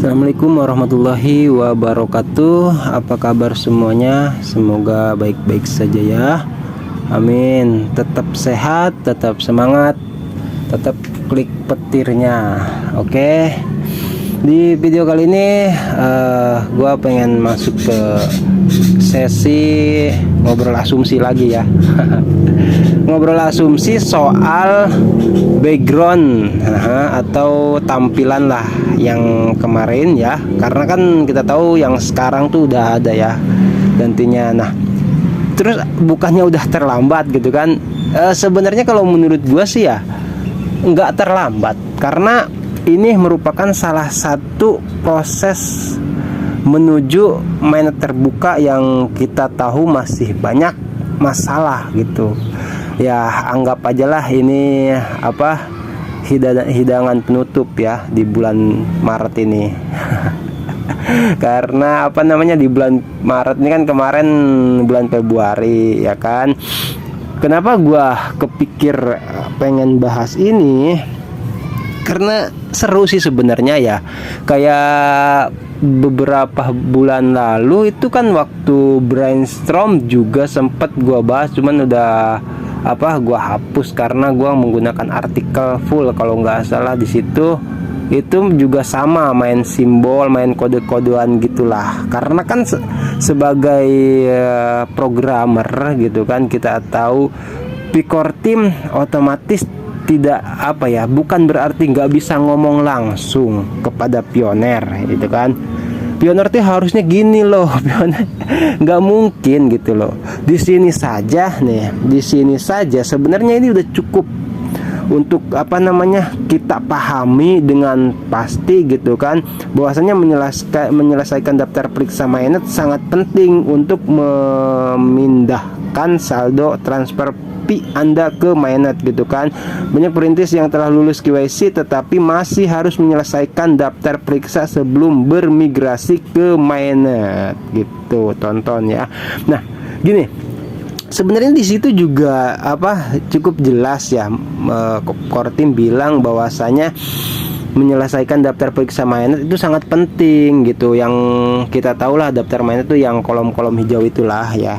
Assalamualaikum warahmatullahi wabarakatuh. Apa kabar semuanya? Semoga baik-baik saja ya. Amin. Tetap sehat, tetap semangat, tetap klik petirnya. Oke. Di video kali ini gua pengen masuk ke sesi ngobrol asumsi lagi ya. Ngobrol asumsi soal background atau tampilan lah yang kemarin ya, karena kan kita tahu yang sekarang tuh udah ada ya gantinya. Nah, terus bukannya udah terlambat gitu kan? Sebenarnya kalau menurut gua sih ya nggak terlambat, karena ini merupakan salah satu proses menuju mainnet terbuka yang kita tahu masih banyak masalah gitu ya. Anggap aja lah ini hidangan penutup ya di bulan Maret ini. Karena di bulan Maret ini kan kemarin bulan Februari ya kan. Kenapa gua kepikir pengen bahas ini? Karena seru sih sebenarnya ya. Kayak beberapa bulan lalu itu kan waktu brainstorm juga sempet gua bahas, cuman udah gua hapus karena gua menggunakan artikel full kalau nggak salah. Di situ itu juga sama, main simbol, main kode-kodean gitulah. Karena kan sebagai programmer gitu kan, kita tahu Picor Team otomatis tidak bukan berarti nggak bisa ngomong langsung kepada pioner gitu kan. Pioner tuh harusnya gini loh, pioner nggak mungkin gitu loh. Di sini saja sebenarnya ini udah cukup untuk kita pahami dengan pasti gitu kan, bahwasanya menyelesaikan daftar periksa mainnet sangat penting untuk memindahkan saldo transfer Anda ke mainnet gitu kan. Banyak perintis yang telah lulus KYC tetapi masih harus menyelesaikan daftar periksa sebelum bermigrasi ke mainnet gitu, tonton ya. Nah, gini, sebenarnya di situ juga cukup jelas ya, Picor Team bilang bahwasanya menyelesaikan daftar periksa mainnet itu sangat penting gitu. Yang kita tahu lah, daftar mainnet itu yang kolom-kolom hijau itulah ya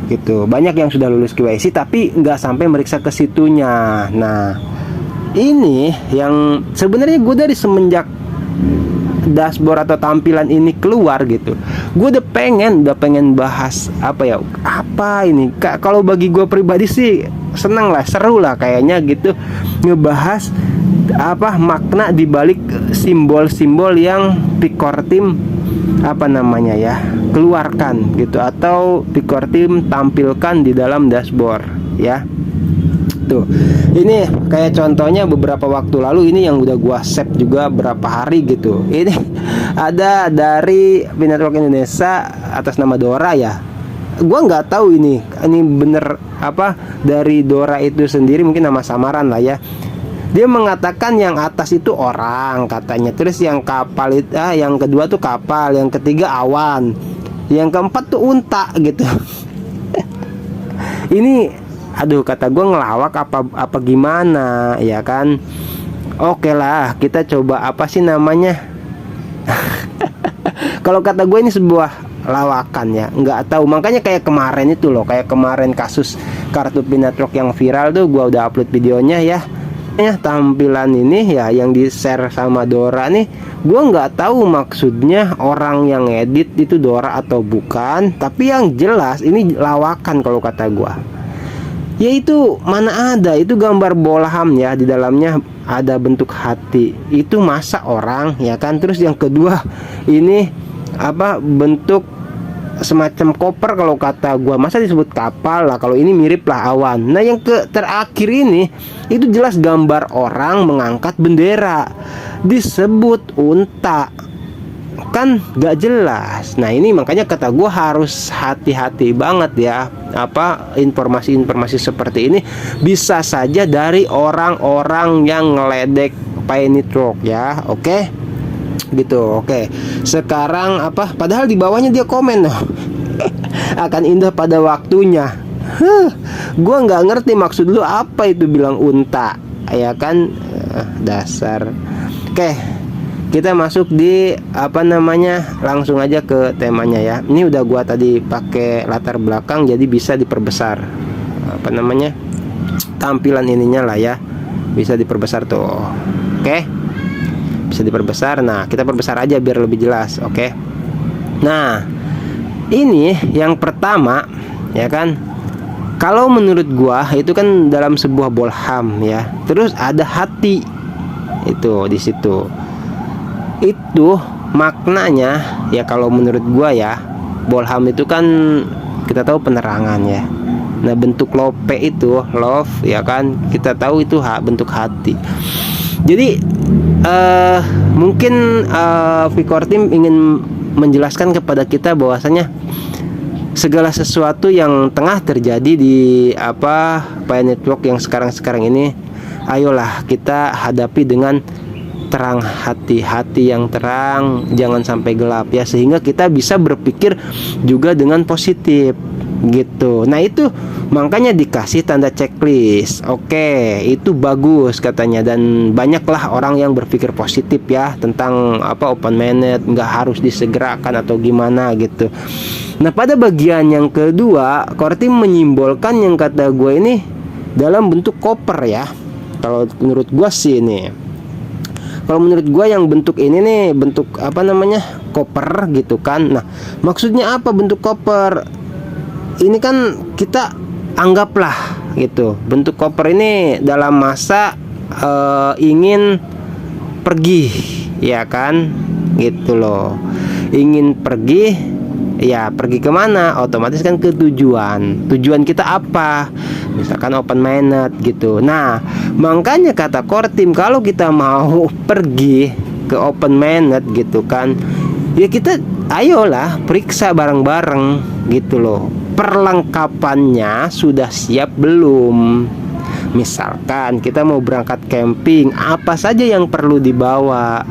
gitu. Banyak yang sudah lulus KYC tapi nggak sampai meriksa ke situnya. Nah, ini yang sebenarnya gue dari semenjak dashboard atau tampilan ini keluar gitu, gue udah pengen bahas ini. Kalau bagi gue pribadi sih seneng lah, seru lah kayaknya gitu, ngebahas makna dibalik simbol-simbol yang Picor Team keluarkan gitu, atau Picor Team tampilkan di dalam dashboard ya. Tuh, ini kayak contohnya beberapa waktu lalu ini yang udah gua save juga berapa hari gitu. Ini ada dari Binetwork Indonesia atas nama Dora ya. Gua nggak tahu ini bener dari Dora itu sendiri, mungkin nama samaran lah ya. Dia mengatakan yang atas itu orang katanya, terus yang kapal itu yang kedua tuh kapal, yang ketiga awan, yang keempat tuh unta gitu. Ini kata gue ngelawak apa gimana ya kan. Oke lah, kita coba kalau kata gue ini sebuah lawakan ya, nggak tahu. Makanya kayak kemarin itu loh, kayak kemarin kasus kartu Binetwork yang viral tuh, gue udah upload videonya ya. Tampilan ini ya yang di share sama Dora nih, gue nggak tahu maksudnya orang yang edit itu Dora atau bukan, tapi yang jelas ini lawakan kalau kata gue. Yaitu mana ada itu gambar bolham ya, di dalamnya ada bentuk hati, itu masa orang ya kan. Terus yang kedua ini bentuk semacam koper kalau kata gua, masa disebut kapal lah, kalau ini mirip lah awan. Nah, yang terakhir ini itu jelas gambar orang mengangkat bendera, disebut unta, kan gak jelas. Nah, ini makanya kata gua harus hati-hati banget ya. Informasi-informasi seperti ini bisa saja dari orang-orang yang ngeledek Binetwork ya. Oke, gitu. Oke, sekarang padahal di bawahnya dia komen loh. Akan indah pada waktunya. Gua nggak ngerti maksud lu apa itu bilang unta ya kan. Dasar. Oke, kita masuk di apa namanya, langsung aja ke temanya ya. Ini udah gua tadi pakai latar belakang, jadi bisa diperbesar apa namanya, tampilan ininya lah ya, bisa diperbesar tuh. Oke, bisa diperbesar. Nah, kita perbesar aja biar lebih jelas. Oke, nah ini yang pertama ya kan, kalau menurut gua itu kan dalam sebuah bolham ya, terus ada hati itu di situ. Itu maknanya ya, kalau menurut gua ya, bolham itu kan kita tahu penerangan ya. Nah, bentuk lope itu love ya kan, kita tahu itu bentuk hati. Jadi mungkin Vicor Team ingin menjelaskan kepada kita bahwasanya segala sesuatu yang tengah terjadi di Pi Network yang sekarang ini, ayolah kita hadapi dengan terang, hati yang terang, jangan sampai gelap ya, sehingga kita bisa berpikir juga dengan positif gitu. Nah, itu makanya dikasih tanda checklist. Oke, itu bagus katanya, dan banyaklah orang yang berpikir positif ya tentang open mainnet, nggak harus disegerakan atau gimana gitu. Nah, pada bagian yang kedua, Core Team menyimbolkan yang kata gue ini dalam bentuk koper ya. Kalau menurut gue sih ini, kalau menurut gue yang bentuk ini nih, bentuk apa namanya, koper gitu kan. Nah, maksudnya apa bentuk koper? Ini kan kita anggaplah gitu, bentuk koper ini dalam masa ingin pergi ya kan, gitu loh. Ingin pergi ya, pergi kemana? Otomatis kan ke tujuan kita apa, misalkan open mainnet gitu. Nah, makanya kata Core Team, kalau kita mau pergi ke open mainnet gitu kan, ya kita ayolah periksa bareng-bareng gitu loh, perlengkapannya sudah siap belum. Misalkan kita mau berangkat camping, apa saja yang perlu dibawa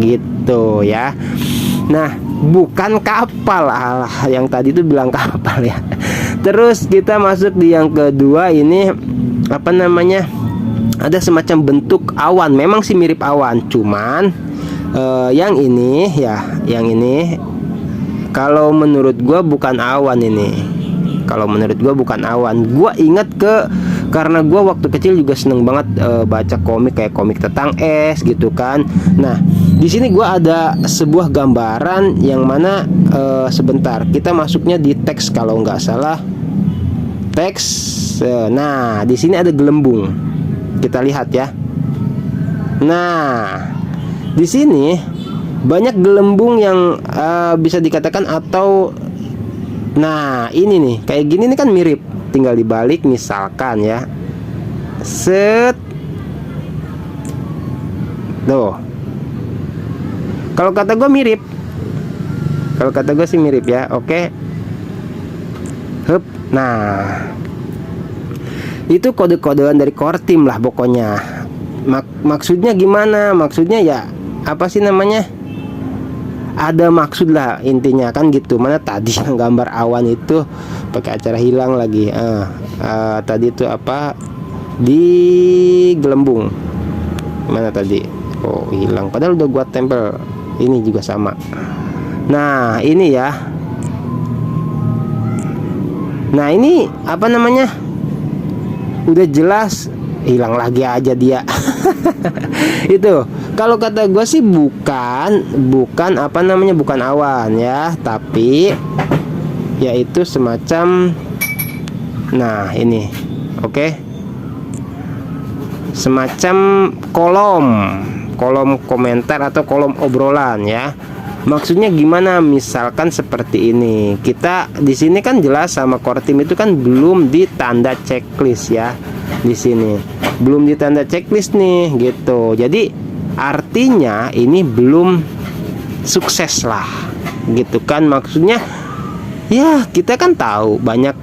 gitu ya. Nah, bukan kapal, yang tadi itu bilang kapal ya. Terus kita masuk di yang kedua, ini apa namanya, ada semacam bentuk awan. Memang sih mirip awan, cuman yang ini ya, yang ini kalau menurut gua bukan awan ini. Kalau menurut gua bukan awan. Gua ingat karena gua waktu kecil juga seneng banget baca komik, kayak komik tentang es gitu kan. Nah, di sini gua ada sebuah gambaran yang mana sebentar, kita masuknya di teks kalau nggak salah. Teks. Nah, di sini ada gelembung. Kita lihat ya. Nah, di sini banyak gelembung yang bisa dikatakan atau, nah ini nih kayak gini nih kan mirip, tinggal dibalik misalkan ya, set tuh. Kalau kata gue mirip, kalau kata gue sih mirip ya. Oke, hup. Nah, itu kode-kodean dari Core Team lah pokoknya. Maksudnya gimana? Maksudnya ya apa sih namanya, ada maksud lah intinya kan gitu. Mana tadi yang gambar awan itu pakai acara hilang lagi. Tadi itu apa, di gelembung mana tadi, oh hilang, padahal udah gua tempel. Ini juga sama. Nah, ini ya. Nah, ini apa namanya, udah jelas hilang lagi aja dia. Itu kalau kata gue sih bukan apa namanya, bukan awan ya, tapi yaitu semacam, nah ini oke, semacam kolom komentar atau kolom obrolan ya. Maksudnya gimana? Misalkan seperti ini, kita di sini kan jelas sama Core Team itu kan belum ditanda checklist ya. Di sini belum ditanda checklist nih gitu. Jadi artinya ini belum sukses lah gitu kan. Maksudnya ya, kita kan tahu banyak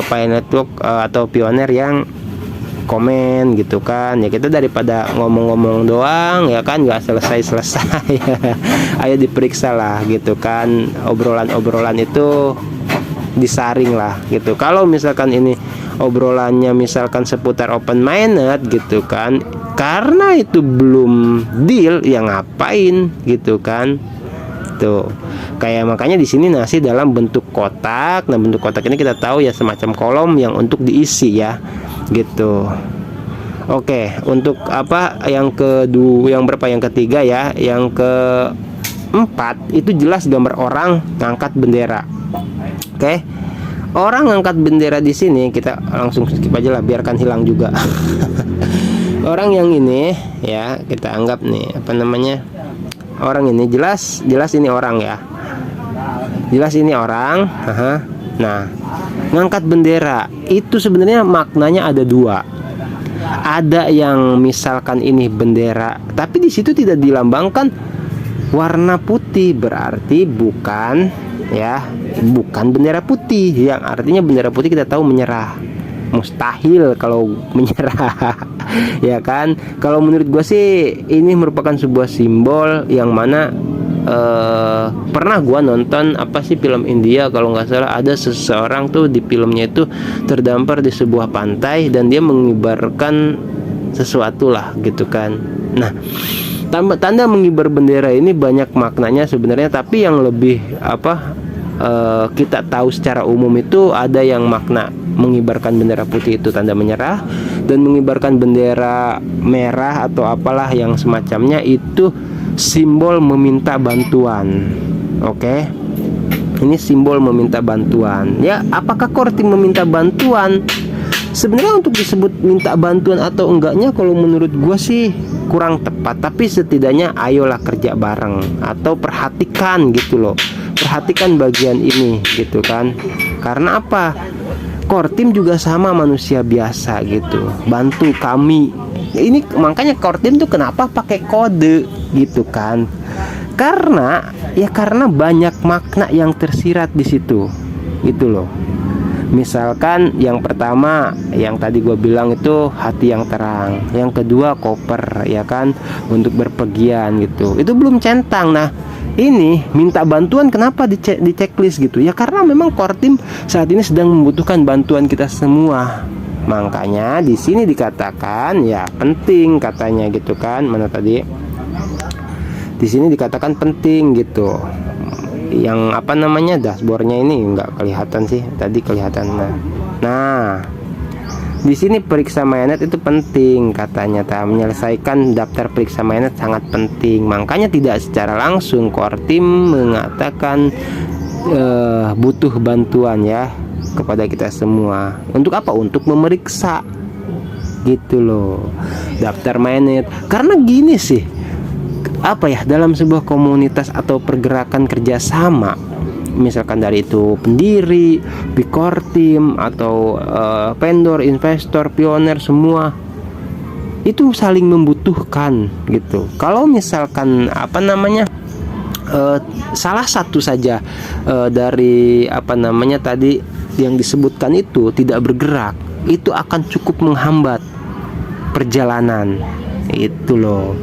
Pi Network atau pioner yang komen gitu kan ya. Kita daripada ngomong-ngomong doang ya kan, nggak selesai ayo diperiksa lah gitu kan, obrolan itu disaring lah gitu. Kalau misalkan ini obrolannya misalkan seputar open mainnet gitu kan, Karena itu belum deal, ya ngapain gitu kan. Tuh, kayak makanya di sini nasi dalam bentuk kotak. Nah, bentuk kotak ini kita tahu ya semacam kolom yang untuk diisi ya, gitu. Oke, untuk apa yang kedua, yang berapa, yang ketiga ya, yang keempat itu jelas gambar orang ngangkat bendera. Oke, orang ngangkat bendera di sini kita langsung skip aja lah, biarkan hilang juga. Orang yang ini ya kita anggap nih apa namanya, orang ini jelas ini orang ya, jelas ini orang. Nah, ngangkat bendera itu sebenarnya maknanya ada dua. Ada yang misalkan ini bendera, tapi di situ tidak dilambangkan warna putih, berarti bukan ya, bukan bendera putih. Yang artinya bendera putih kita tahu menyerah, mustahil kalau menyerah. Ya kan, kalau menurut gue sih ini merupakan sebuah simbol yang mana pernah gua nonton apa sih film India kalau nggak salah, ada seseorang tuh di filmnya itu terdampar di sebuah pantai dan dia mengibarkan sesuatu lah gitu kan. Nah, tanda mengibar bendera ini banyak maknanya sebenarnya, tapi yang lebih apa kita tahu secara umum itu ada yang makna mengibarkan bendera putih itu tanda menyerah, dan mengibarkan bendera merah atau apalah yang semacamnya itu simbol meminta bantuan. Oke, ini simbol meminta bantuan ya. Apakah Kortim meminta bantuan? Sebenarnya untuk disebut minta bantuan atau enggaknya kalau menurut gue sih kurang tepat, tapi setidaknya ayolah kerja bareng atau perhatikan gitu loh, perhatikan bagian ini gitu kan. Karena apa? Kortim juga sama manusia biasa gitu, bantu kami. Ini makanya Kortim tuh kenapa pakai kode gitu kan? Karena banyak makna yang tersirat di situ gitu loh. Misalkan yang pertama yang tadi gue bilang itu hati yang terang, yang kedua koper ya kan, untuk berpergian gitu, itu belum centang. Nah, ini minta bantuan kenapa di checklist gitu ya, karena memang Kortim saat ini sedang membutuhkan bantuan kita semua. Makanya di sini dikatakan ya penting katanya gitu kan. Mana tadi? Di sini dikatakan penting gitu. Yang apa namanya, dashboardnya ini nggak kelihatan sih, tadi kelihatan. Nah, di sini periksa mainnet itu penting katanya. Menyelesaikan daftar periksa mainnet sangat penting. Makanya tidak secara langsung Kortim mengatakan butuh bantuan ya kepada kita semua. Untuk apa? Untuk memeriksa gitu loh daftar mainnet. Karena gini sih, apa ya, dalam sebuah komunitas atau pergerakan kerjasama, misalkan dari itu pendiri, Kortim atau vendor, investor, pioner, semua itu saling membutuhkan gitu. Kalau misalkan apa namanya salah satu saja dari apa namanya tadi yang disebutkan itu tidak bergerak, itu akan cukup menghambat perjalanan itu loh.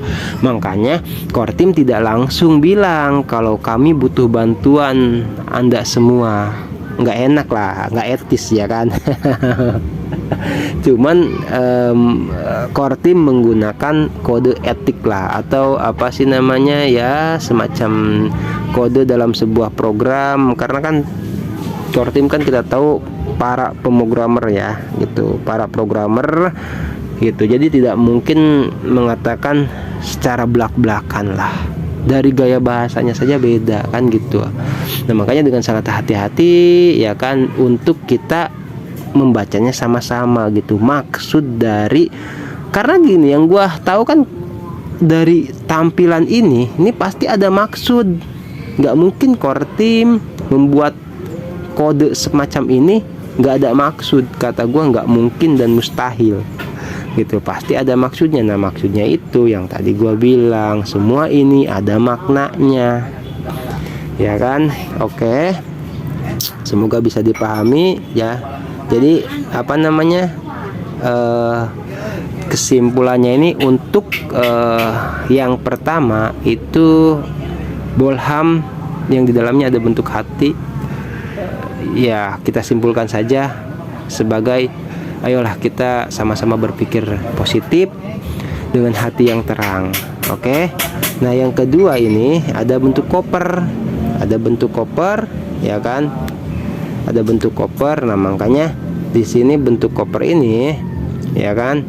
Makanya Kortim tidak langsung bilang kalau kami butuh bantuan Anda semua. Nggak enak lah, nggak etis ya kan. Cuman Kortim menggunakan kode etik lah, atau apa sih namanya ya, semacam kode dalam sebuah program. Karena kan Kortim kan kita tahu para pemrogramer ya gitu, para programmer gitu. Jadi tidak mungkin mengatakan secara belak-belakan lah, dari gaya bahasanya saja beda kan gitu. Nah, makanya dengan sangat hati-hati ya kan untuk kita membacanya sama-sama gitu. Maksud dari, karena gini, yang gua tahu kan dari tampilan ini pasti ada maksud. Nggak mungkin Kortim membuat kode semacam ini nggak ada maksud. Kata gua nggak mungkin dan mustahil gitu, pasti ada maksudnya. Nah, maksudnya itu yang tadi gua bilang, semua ini ada maknanya ya kan. Oke, semoga bisa dipahami ya. Jadi apa namanya kesimpulannya ini untuk yang pertama itu Bolham yang di dalamnya ada bentuk hati, ya kita simpulkan saja sebagai ayolah kita sama-sama berpikir positif dengan hati yang terang. Oke. Nah, yang kedua ini ada bentuk koper. Ada bentuk koper, ya kan? Ada bentuk koper. Nah, makanya di sini bentuk koper ini, ya kan?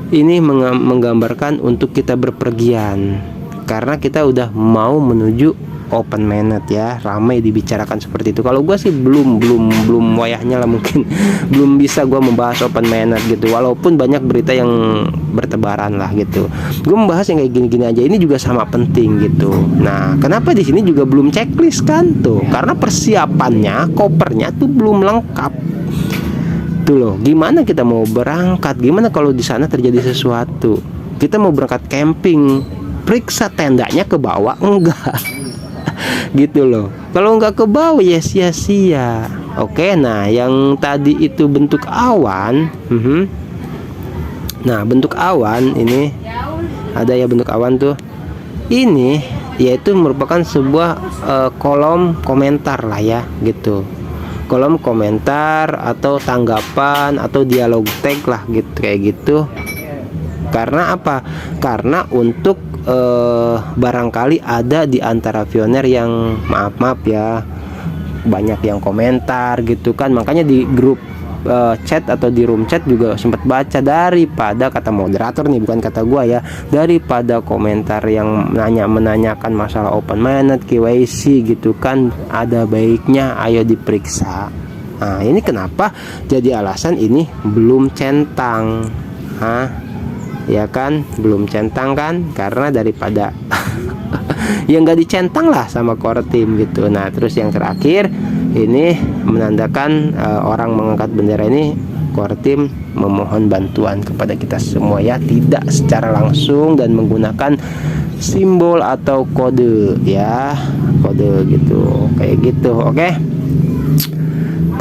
Ini menggambarkan untuk kita berpergian. Karena kita udah mau menuju open mainnet ya, ramai dibicarakan seperti itu. Kalau gue sih belum wayahnya lah, mungkin belum bisa gue membahas open mainnet gitu, walaupun banyak berita yang bertebaran lah gitu. Gue membahas yang kayak gini-gini aja, ini juga sama penting gitu. Nah, kenapa di sini juga belum checklist kan tuh? Karena persiapannya, kopernya tuh belum lengkap tuh loh. Gimana kita mau berangkat? Gimana kalau di sana terjadi sesuatu? Kita mau berangkat camping, periksa tendanya ke bawah enggak? Gitu loh. Kalau nggak ke bawah ya sia-sia. Oke, nah yang tadi itu bentuk awan. Nah, bentuk awan ini ada ya, bentuk awan tuh. Ini yaitu merupakan sebuah kolom komentar lah ya gitu. Kolom komentar atau tanggapan atau dialog tag lah gitu, kayak gitu. Karena apa? Karena untuk barangkali ada di antara pioner yang maaf ya, banyak yang komentar gitu kan. Makanya di grup chat atau di room chat juga sempat baca, daripada kata moderator nih, bukan kata gua ya, daripada komentar yang menanyakan masalah open mainnet, KYC gitu kan, ada baiknya ayo diperiksa. Nah, ini kenapa jadi alasan ini belum centang. Ya kan, belum centang kan, karena daripada yang nggak dicentang lah sama core team gitu. Nah, terus yang terakhir ini menandakan orang mengangkat bendera ini core team memohon bantuan kepada kita semua ya, tidak secara langsung dan menggunakan simbol atau kode ya, kode gitu, kayak gitu. Oke.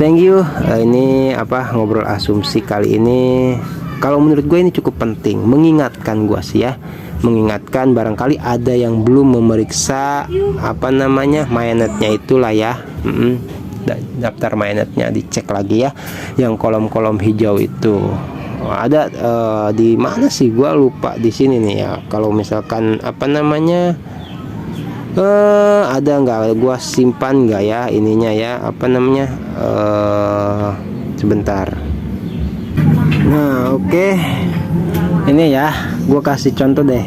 Thank you. Ini ngobrol asumsi kali ini. Kalau menurut gue ini cukup penting, mengingatkan gue sih ya, mengingatkan barangkali ada yang belum memeriksa mainnetnya itulah ya. Daftar mainnetnya dicek lagi ya, yang kolom-kolom hijau itu. Ada di mana sih, gue lupa di sini nih ya. Kalau misalkan ada nggak, gue simpan nggak ya ininya ya, sebentar. Nah, oke. Ini ya, gue kasih contoh deh.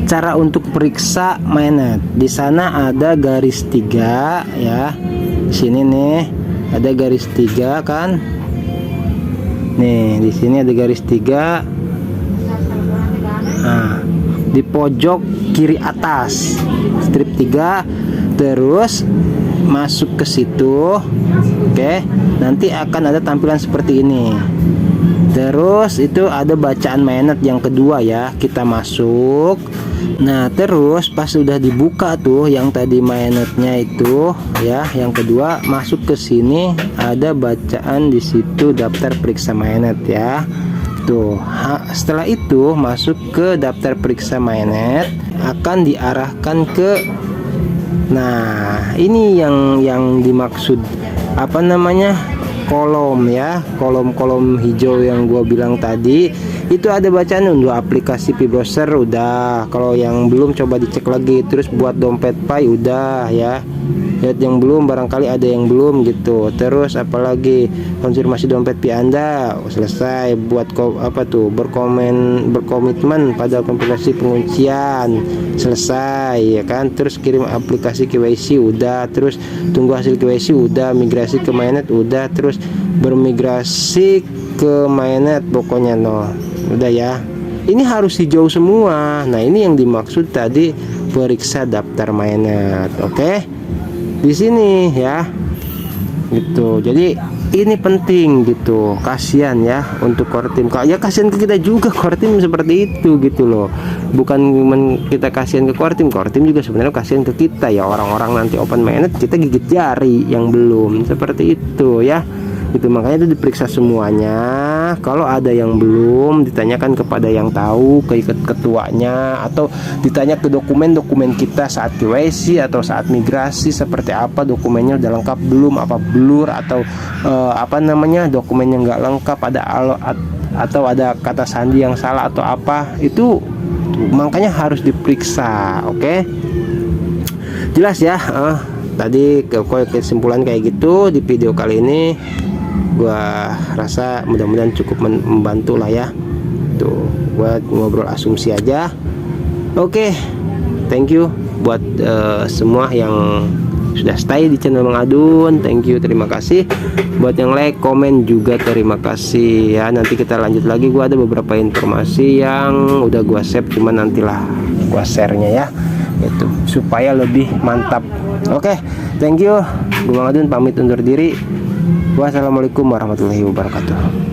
Cara untuk periksa mainnet. Di sana ada garis 3 ya. Di sini nih ada garis 3 kan. Nih, di sini ada garis 3. Nah, di pojok kiri atas strip 3, terus masuk ke situ. Oke, nanti akan ada tampilan seperti ini. Terus itu ada bacaan mainnet yang kedua ya, kita masuk. Nah, terus pas sudah dibuka tuh yang tadi mainnetnya itu ya, yang kedua masuk ke sini, ada bacaan di situ daftar periksa mainnet ya. Tuh, setelah itu masuk ke daftar periksa mainnet, akan diarahkan ke, nah ini yang dimaksud kolom ya, kolom hijau yang gua bilang tadi. Itu ada bacaan untuk aplikasi P-Browser udah. Kalau yang belum coba dicek lagi. Terus buat dompet Pi udah ya. Lihat yang belum, barangkali ada yang belum gitu. Terus apalagi, konfirmasi dompet Pi Anda selesai. Buat berkomitmen pada kompilasi penguncian selesai ya kan. Terus kirim aplikasi KYC udah. Terus tunggu hasil KYC udah. Migrasi ke mainnet udah. Terus bermigrasi ke mainnet pokoknya udah ya. Ini harus hijau semua. Nah, ini yang dimaksud tadi periksa daftar mainnet. Oke, di sini ya gitu. Jadi ini penting gitu, kasihan ya untuk core team. Ya kasihan ke kita juga, core team seperti itu gitu loh. Bukan kita kasihan ke core team juga sebenarnya kasihan ke kita ya, orang-orang nanti open mainnet kita gigit jari yang belum, seperti itu ya. Itu makanya itu diperiksa semuanya. Kalau ada yang belum, ditanyakan kepada yang tahu, ke ketuanya, atau ditanya ke dokumen-dokumen kita saat KYC atau saat migrasi, seperti apa dokumennya, udah lengkap belum, apa blur atau dokumennya nggak lengkap, atau ada kata sandi yang salah atau apa, itu makanya harus diperiksa. Oke, jelas ya. Tadi kesimpulan kayak gitu di video kali ini. Gua rasa mudah-mudahan cukup membantu lah ya. Tuh, buat ngobrol asumsi aja. Oke, thank you buat semua yang sudah stay di channel Mang Adun. Thank you, terima kasih. Buat yang like, komen juga terima kasih ya. Nanti kita lanjut lagi. Gua ada beberapa informasi yang udah gua save, cuman nantilah gua share-nya ya, itu supaya lebih mantap. Oke, thank you. Gua Mang Adun pamit undur diri. Wassalamualaikum warahmatullahi wabarakatuh.